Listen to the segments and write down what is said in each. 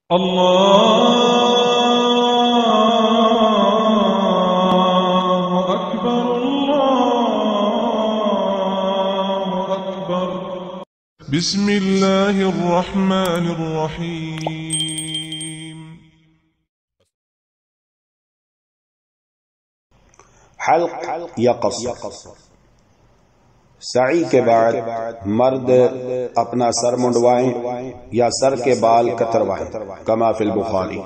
الله أكبر الله أكبر. بسم الله الرحمن الرحيم. حلق یا قصر. سعی کے بعد مرد اپنا سر منڈوائیں یا سر کے بال کتروائیں کما فی البخاری.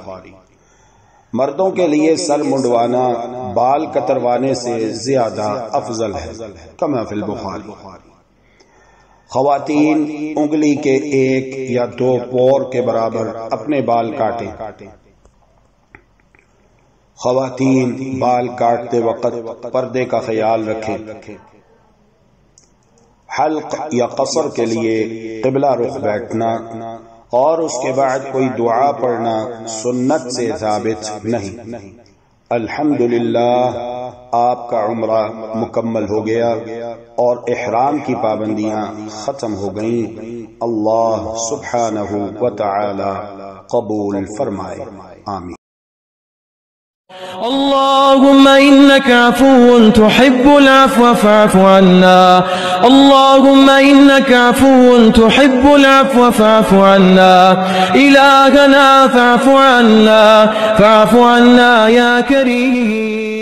مردوں کے لیے سر منڈوانا بال کتروانے سے زیادہ افضل ہے کما فی البخاری. خواتین انگلی کے 1 یا 2 پور کے برابر اپنے بال کاٹیں. خواتین بال کاٹتے وقت پردے کا خیال رکھیں. حلق یا قصر کے لیے قبلہ رخ بیٹھنا اور اس کے بعد کوئی دعا پڑھنا سنت سے ثابت نہیں. الحمدللہ آپ کا عمرہ مکمل ہو گیا اور احرام کی پابندیاں ختم ہو گئیں. اللہ سبحانہ وتعالی قبول فرمائے. آمین. اللهم إنك عفو تحب العفو فاعف عنا. اللهم إنك عفو تحب العفو فاعف عنا. إلهنا فاعف عنا يا كريم.